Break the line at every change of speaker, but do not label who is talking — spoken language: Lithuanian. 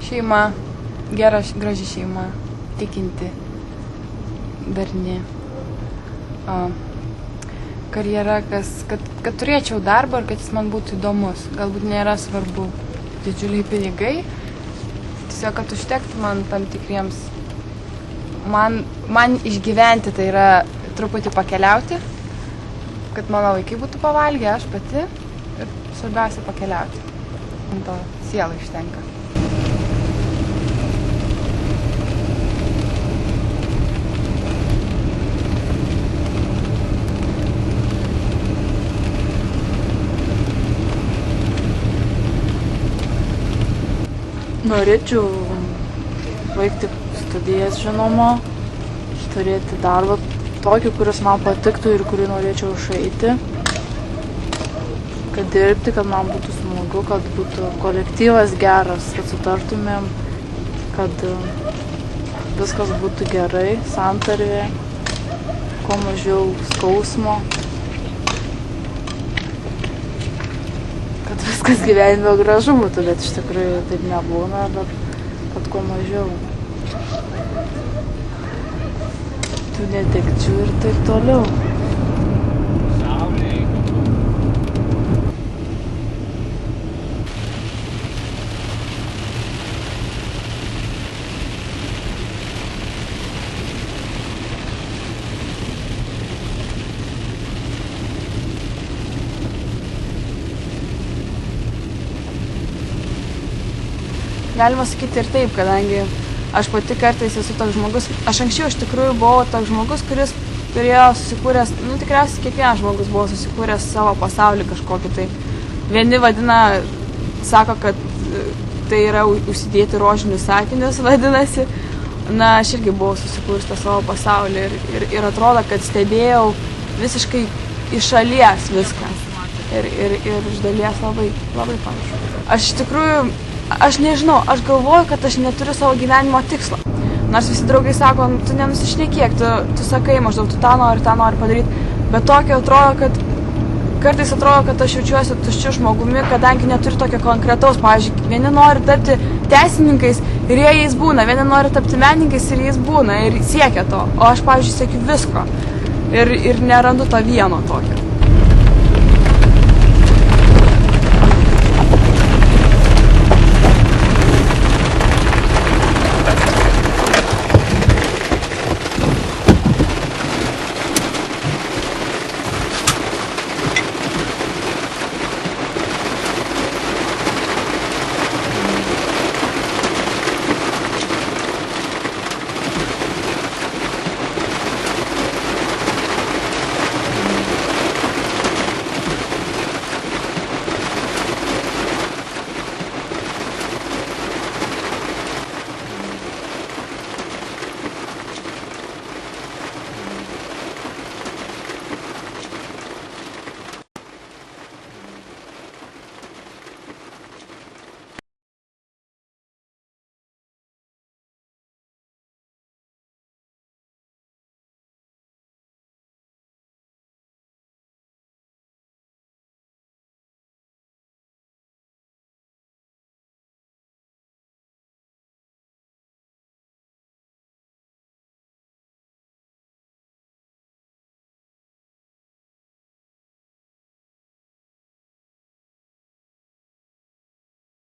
Šeima, gera, graži šeima, tikinti, darni. Karjera, kad turėčiau darbą ir kad jis man būtų įdomus. Galbūt nėra svarbu didžiuliai pinigai, tiesiog, kad užtektų man tam tikriems. Man išgyventi tai yra truputį pakeliauti, kad mano vaikai būtų pavalgę, aš pati ir svarbiausia pakeliauti. Man to sielą užtenka.
Norėčiau baigti studijas, žinoma, turėti darbą tokį, kuris man patiktų ir kurį norėčiau išeiti, kad dirbti, kad man būtų smagu, kad būtų kolektyvas geras, kad sutartumėm, kad viskas būtų gerai, santarvė, kuo mažiau skausmo, kad viskas gyvenime gražu būtų, bet iš tikrųjų taip nebūna, bet kad kuo mažiau tų netekčių ir taip toliau.
Galima sakyti ir taip, kadangi aš pati kartais esu toks žmogus. Aš anksčiau iš tikrųjų buvau toks žmogus, kuris turėjo susikūręs, tikriausiai kiekvienas žmogus buvo susikūręs savo pasaulį kažkokį tai. Vieni vadina, sako, kad tai yra užsidėti rožinius sakinius, vadinasi. Na, aš irgi buvau susikūręs tą savo pasaulį ir atrodo, kad stebėjau visiškai iš šalies viską. Ir iš dalies labai panašu. Aš iš tikrųjų, aš nežinau, aš galvoju, kad aš neturiu savo gyvenimo tikslo. Nors visi draugai sako, tu nenusišnekėk, tu sakai, maždaug tu tą nori padaryti. Bet tokio atrodo, kad kartais atrodo, kad aš jaučiuosi tuščiu žmogumi, kadangi neturiu tokio konkretaus. Pavyzdžiui, vieni nori tapti teisininkais ir jie jais būna, vieni nori tapti menininkais ir jais būna ir siekia to. O aš, pavyzdžiui, siekiu visko ir nerandu to vieno tokio.